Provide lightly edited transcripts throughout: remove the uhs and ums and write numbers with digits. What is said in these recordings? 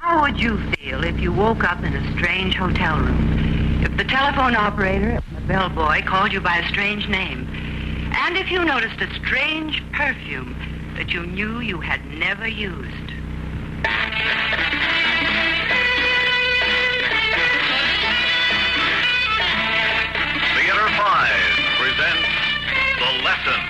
How would you feel if you woke up in a strange hotel room? If the telephone operator, the bellboy, called you by a strange name? And if you noticed a strange perfume that you knew you had never used? Theater 5 presents The Lesson.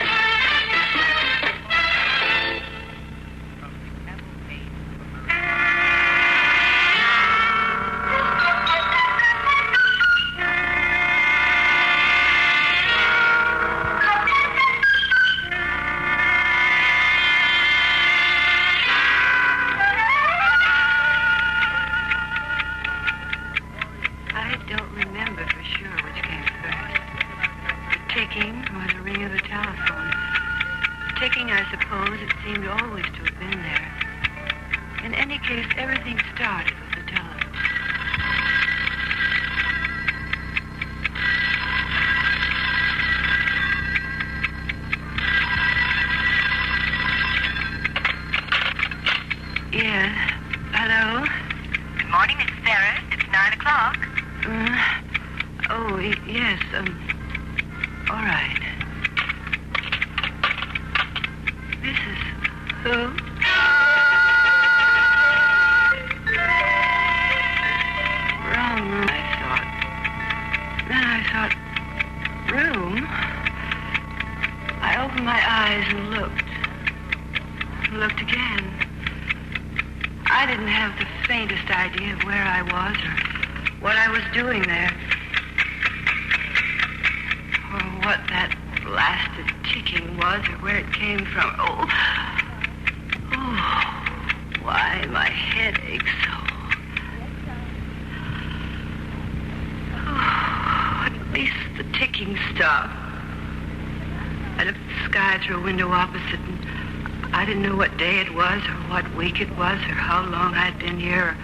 It was, or how long I'd been here, or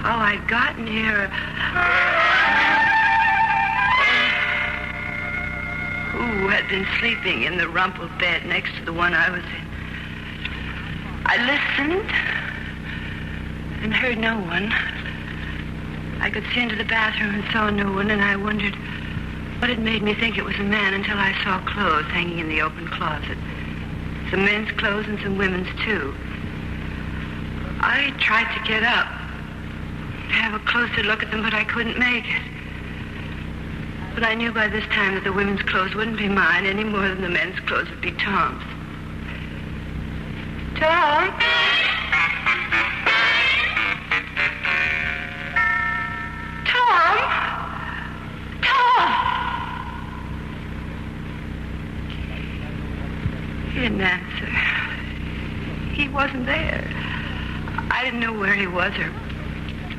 how I'd gotten here, who had been sleeping in the rumpled bed next to the one I was in. I listened and heard no one. I could see into the bathroom and saw no one, and I wondered what had made me think it was a man until I saw clothes hanging in the open closet. Some men's clothes and some women's, too. I tried to get up, to have a closer look at them, but I couldn't make it. But I knew by this time that the women's clothes wouldn't be mine any more than the men's clothes would be Tom's. Tom? Tom? Tom! He didn't answer. He wasn't there. I didn't know where he was or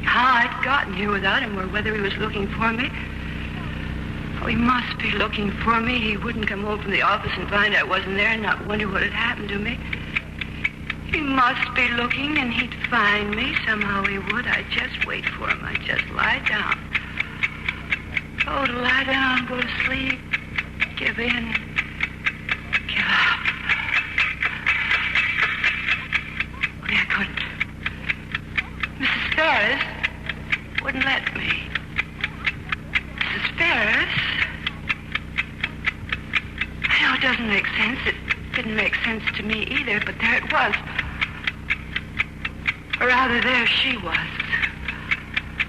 how I'd gotten here without him or whether he was looking for me. Oh, he must be looking for me. He wouldn't come home from the office and find I wasn't there and not wonder what had happened to me. He must be looking and he'd find me. Somehow he would. I'd just wait for him. I'd just lie down. Oh, to lie down, go to sleep, give in, give up. Only I couldn't. Mrs. Ferris wouldn't let me. Mrs. Ferris? I know it doesn't make sense. It didn't make sense to me either, but there it was. Or rather, there she was.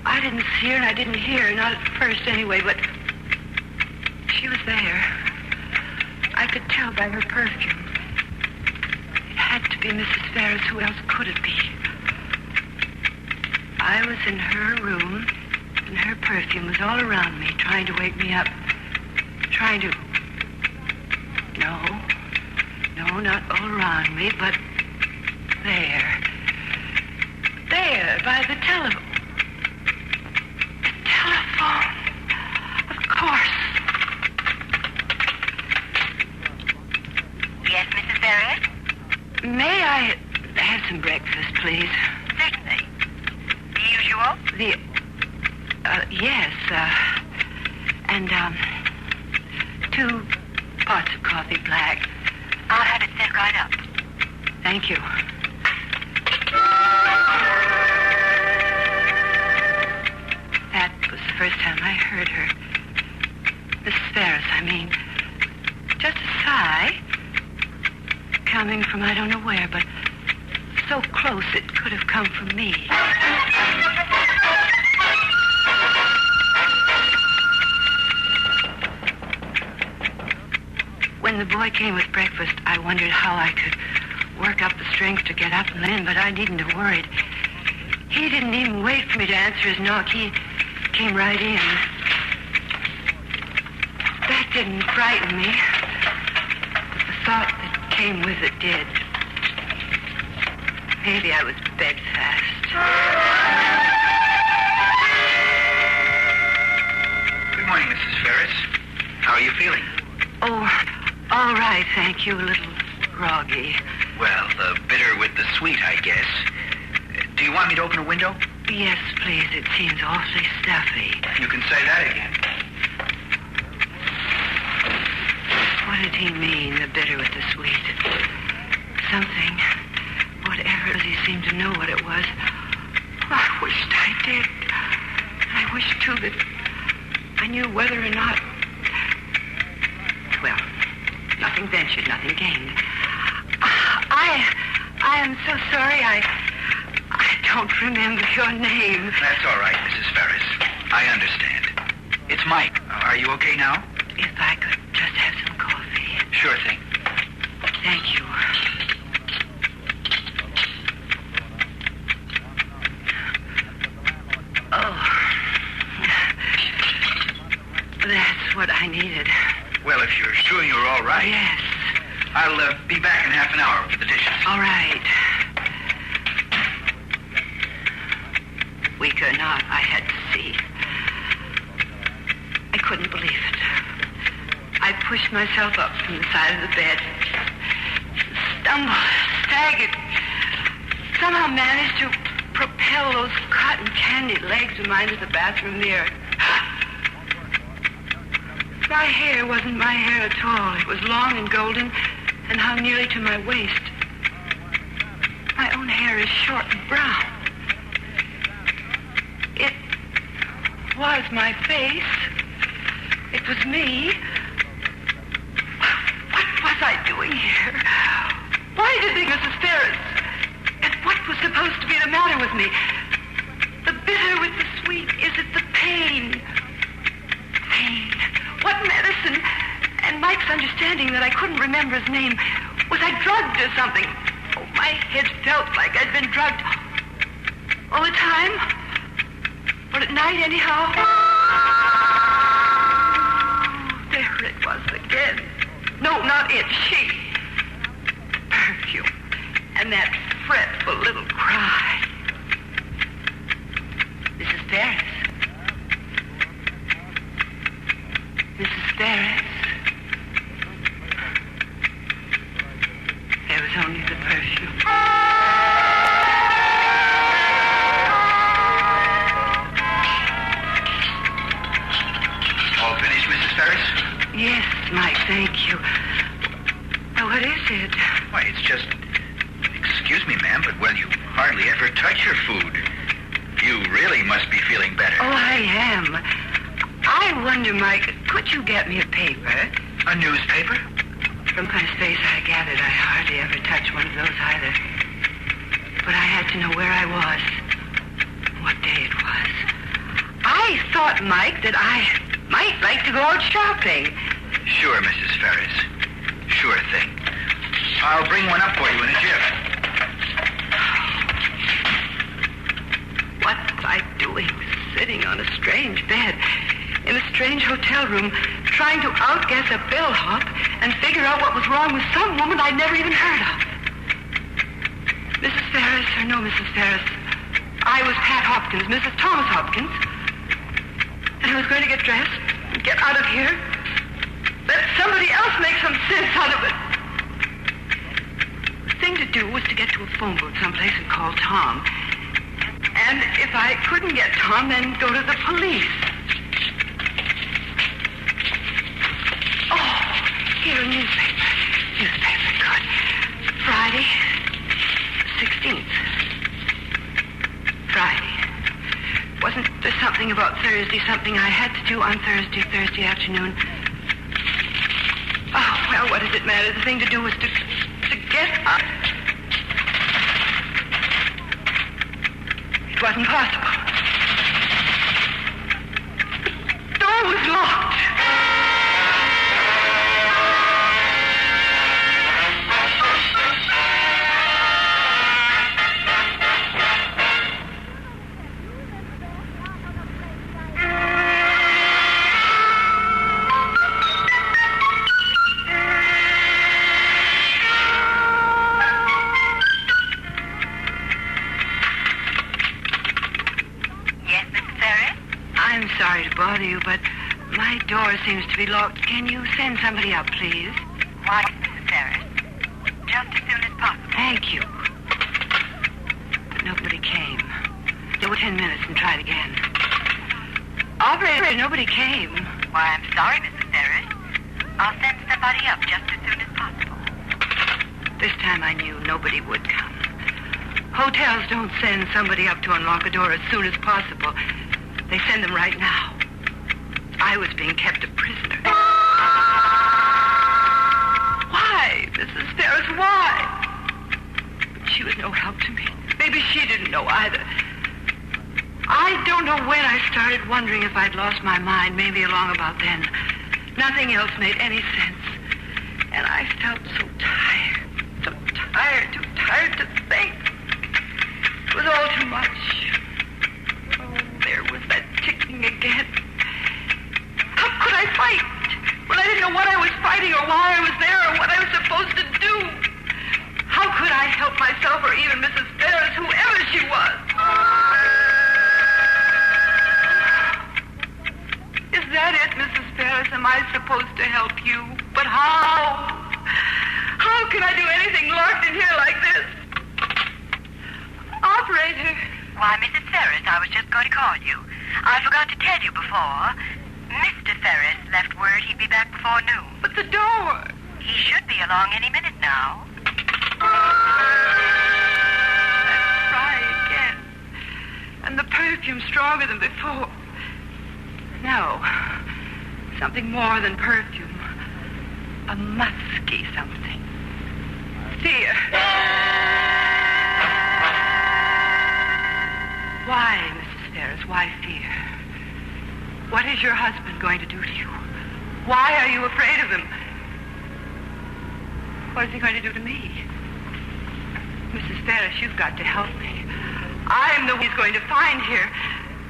I didn't see her and I didn't hear her, not at first anyway, but she was there. I could tell by her perfume. It had to be Mrs. Ferris. Who else could it be? I was in her room, and her perfume was all around me, trying to wake me up. Trying to... No, not all around me, but there. There, by the telephone. The telephone. Of course. Yes, Mrs. Ferris? May I have some breakfast, please? Certainly. The usual? Yes, and, 2 pots of coffee black. I'll have it sent right up. Thank you. from I don't know where, but so close it could have come from me. When the boy came with breakfast, I wondered how I could work up the strength to get up and let in, but I needn't have worried. He didn't even wait for me to answer his knock. He came right in. That didn't frighten me, but the thought that came with it did. Maybe I was bedfast. Good morning, Mrs. Ferris. How are you feeling? Oh, all right, thank you. A little groggy. Well, the bitter with the sweet, I guess. Do you want me to open a window? Yes, please. It seems awfully stuffy. You can say that again. What did he mean, the bitter with the sweet? Something. Whatever it was, he seemed to know what it was. I wished I did. I wished, too, that I knew whether or not... Well, nothing ventured, nothing gained. I am so sorry. I don't remember your name. That's all right, Mrs. Ferris. I understand. It's Mike. Are you okay now? If I could just have some coffee. Sure thing. Thank you. Oh. That's what I needed. Well, if you're sure you're all right. Yes. I'll be back in half an hour for the dishes. All right. Weak or not, I had to see. I couldn't believe it. I pushed myself up from the side of the bed, stumbled, staggered, somehow managed to propel those cotton candy legs of mine to the bathroom mirror. My hair wasn't my hair at all. It was long and golden and hung nearly to my waist. My own hair is short and brown. It was my face. It was me. What was I doing here? Why did they, Mrs. Ferris? And what was supposed to be the matter with me? The bitter with the sweet. Is it the pain? Pain. What medicine? And Mike's understanding that I couldn't remember his name. Was I drugged or something? Oh, my head felt like I'd been drugged. All the time? Or at night, anyhow? There it was again. No, not it. She. Perfume. And that fretful little cry. Mrs. Ferris. Mrs. Ferris. There was only the perfume. All finished, Mrs. Ferris? Yes, Mike, thank you. Well, what is it? Why, it's just... Excuse me, ma'am, but, well, you hardly ever touch your food. You really must be feeling better. Oh, I am. I wonder, Mike, could you get me a paper? A newspaper? From my space, I gathered I hardly ever touch one of those either. But I had to know where I was, what day it was. I thought, Mike, that I might like to go out shopping. Sure, Mrs. Ferris. Sure thing. I'll bring one up for you in a jiff. What was I doing, sitting on a strange bed, in a strange hotel room, trying to outguess a bellhop and figure out what was wrong with some woman I'd never even heard of? Mrs. Ferris, or no Mrs. Ferris, I was Pat Hopkins, Mrs. Thomas Hopkins, and I was going to get dressed and get out of here. Let somebody else make some sense out of it. The thing to do was to get to a phone booth someplace and call Tom. And if I couldn't get Tom, then go to the police. Oh, here, a newspaper. Newspaper, good. Friday, 16th. Friday. Wasn't there something about Thursday, something I had to do on Thursday afternoon? Oh, well, what does it matter? The thing to do was to get up. It wasn't possible. The door was locked. Bother you, but my door seems to be locked. Can you send somebody up, please? Why, Mrs. Ferris? Just as soon as possible. Thank you. But nobody came. There were 10 minutes and tried again. Operator, nobody came. Why, I'm sorry, Mrs. Ferris. I'll send somebody up just as soon as possible. This time I knew nobody would come. Hotels don't send somebody up to unlock a door as soon as possible. They send them right now. I was being kept a prisoner. Why, Mrs. Ferris, why? But she was no help to me. Maybe she didn't know either. I don't know when I started wondering if I'd lost my mind, maybe along about then. Nothing else made any sense. And I felt so tired, too tired to think. It was all too much. Oh, there was that ticking again. How could I fight when I didn't know what I was fighting or why I was there or what I was supposed to do? How could I help myself or even Mrs. Ferris, whoever she was? Is that it, Mrs. Ferris? Am I supposed to help you? But how? How can I do anything locked in here like this? Operator. Why, Mrs. Ferris, I was just going to call you. I forgot to tell you before. Mr. Ferris left word he'd be back before noon. But the door. He should be along any minute now. That's right again. And the perfume stronger than before. No. Something more than perfume. A musky something. Fear. Why, Mrs. Ferris, why fear? What is your husband going to do to you? Why are you afraid of him? What is he going to do to me? Mrs. Ferris, you've got to help me. I'm the one he's going to find here.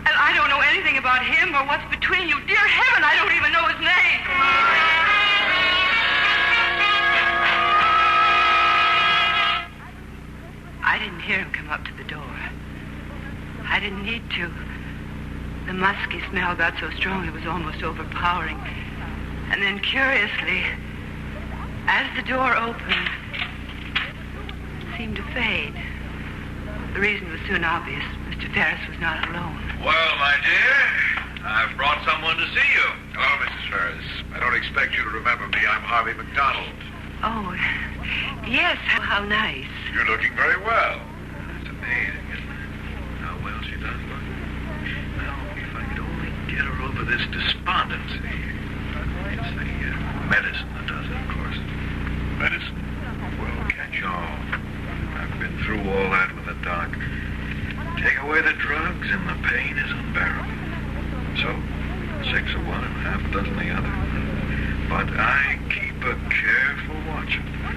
And I don't know anything about him or what's between you. Dear heaven, I don't even know his name. I didn't hear him come up to the door. I didn't need to. The musky smell got so strong it was almost overpowering. And then, curiously, as the door opened, it seemed to fade. The reason was soon obvious. Mr. Ferris was not alone. Well, my dear, I've brought someone to see you. Hello, Mrs. Ferris. I don't expect you to remember me. I'm Harvey McDonald. Oh, yes, how nice. You're looking very well. It's amazing, isn't it? How well she does look. Now, if I could only get her over this despondency. It's the medicine that does it, of course. Medicine? Well, can't you? I've been through all that with the doc. Take away the drugs and the pain is unbearable. So, 6 of one and half a dozen the other. But I keep a careful watch on her.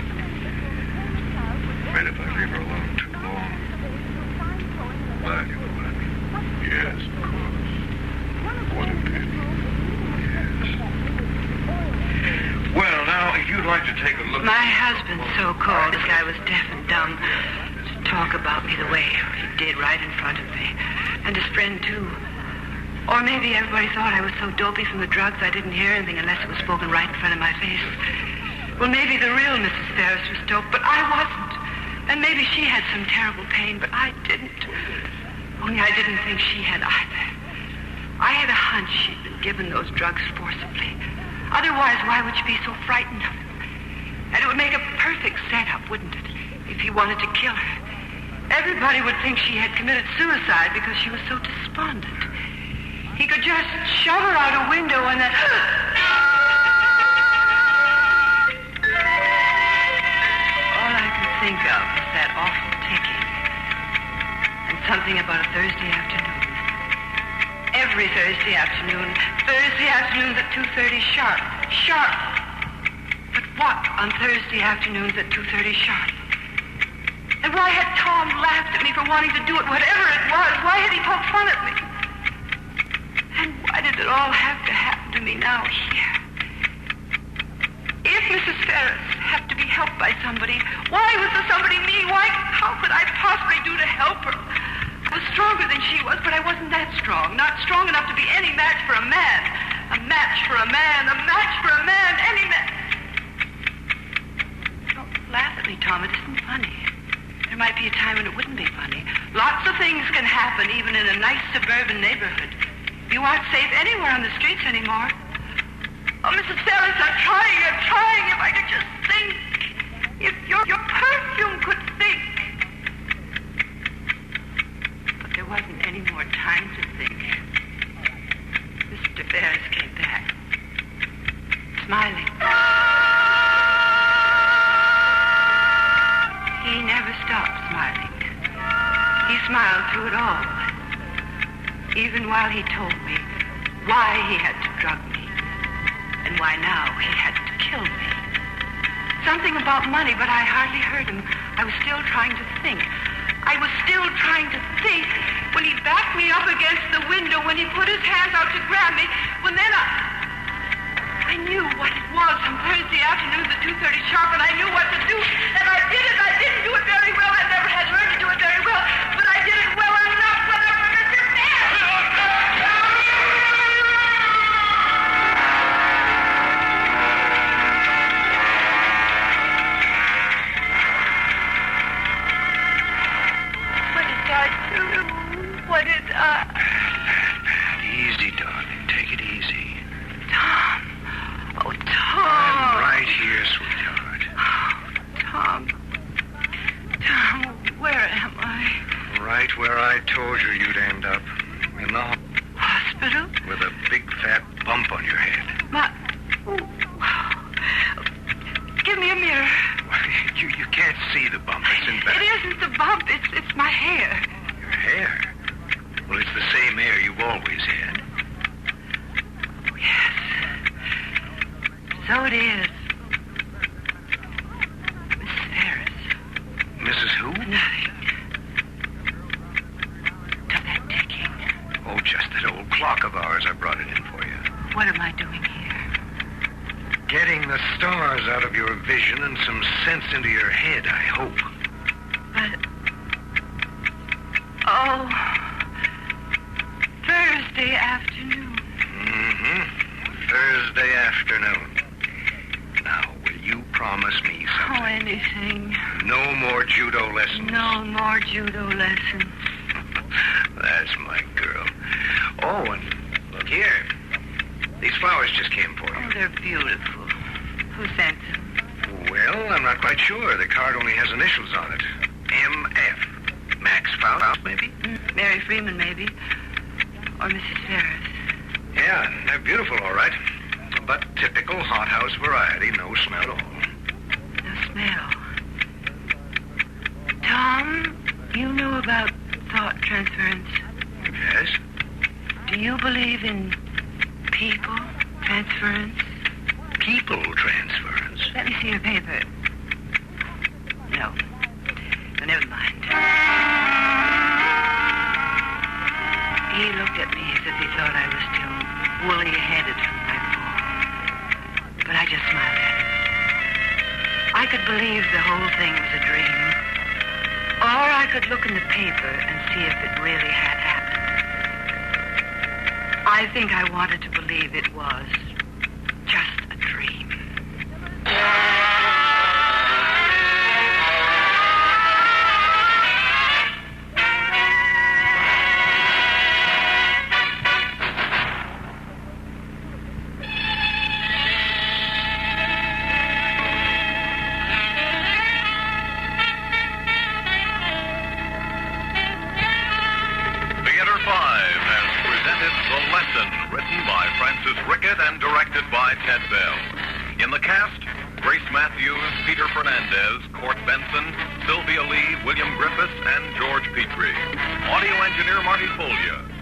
Afraid if I leave her alone too long. Well, you know what I mean. Yes, of course. What a pity. Yes. Well, now, if you'd like to take a look... My husband, so-called, this guy was deaf and dumb. To talk about me the way he did right in front of me. And his friend, too. Or maybe everybody thought I was so dopey from the drugs I didn't hear anything unless it was spoken right in front of my face. Well, maybe the real Mrs. Ferris was doped, but I wasn't. And maybe she had some terrible pain, but I didn't. Only I didn't think she had either. I had a hunch she'd been given those drugs forcibly. Otherwise, why would she be so frightened of him? And it would make a perfect setup, wouldn't it, if he wanted to kill her? Everybody would think she had committed suicide because she was so despondent. He could just shove her out a window and then... All I could think of was that awful ticking. And something about a Thursday afternoon. Every Thursday afternoon. Thursday afternoons at 2:30 sharp. Sharp. But what on Thursday afternoons at 2:30 sharp? And why had Tom laughed at me for wanting to do it, whatever it was? Why had he poked fun at me? And why did it all have to happen to me now here? If Mrs. Ferris had to be helped by somebody, why was the somebody me? How could I possibly do to help her? I was stronger than she was, but I wasn't that strong. Not strong enough to be any match for a man. A match for a man. A match for a man. Any man. Don't laugh at me, Tom. It isn't funny. There might be a time when it wouldn't be funny. Lots of things can happen, even in a nice suburban neighborhood. You aren't safe anywhere on the streets anymore. Oh, Mrs. Ferris, I'm trying. If I could just think. If your perfume could think. But there wasn't any more time to think. Mr. Ferris came back, smiling. He never stopped smiling. He smiled through it all. Even while he told me why he had to drug me. And why now he had to kill me. Something about money, but I hardly heard him. I was still trying to think. When he backed me up against the window, when he put his hands out to grab me, when then I knew what it was on Thursday afternoons at 2:30 sharp, and I knew what to do, and I did it. I didn't do it very well. I never had learned to do it very well, but I did it well enough for the Mr. What did I... Easy, darling. Take it easy. Tom. Oh, Tom. I'm right here, sweetheart. Oh, Tom, where am I? Right where I told you you'd end up. In the hospital? With a big fat bump on your head. Give me a mirror. You can't see the bump. It's in back. It isn't the bump. It's my hair. Your hair? Well, it's the same hair you've always had. Yes. So it is. Mrs. Ferris. Mrs. who? Nothing. To that ticking. Oh, just that old clock of ours. I brought it in for you. What am I doing here? Getting the stars out of your vision and some sense into your head, I hope. But... Oh... Thursday afternoon. Mm-hmm. Thursday afternoon. Now, will you promise me something? Oh, anything. No more judo lessons? No more judo lessons. That's my girl. Oh, and look here. These flowers just came for you. Oh, they're beautiful. Who sent them? Well, I'm not quite sure. The card only has initials on it. M.F. Max Faust, maybe? Mary Freeman, maybe. Or Mrs. Ferris. Yeah, they're beautiful, all right. But typical hothouse variety, no smell at all. No smell. Tom, you know about thought transference? Yes? Do you believe in people transference? People transference? Let me see your paper. No. Oh, never mind. He looked at me as if he thought I was still woolly-headed from my fall. But I just smiled at him. I could believe the whole thing was a dream. Or I could look in the paper and see if it really had happened. I think I wanted to believe it was just a dream. Grace Matthews, Peter Fernandez, Court Benson, Sylvia Lee, William Griffiths, and George Petrie. Audio engineer Marty Follia.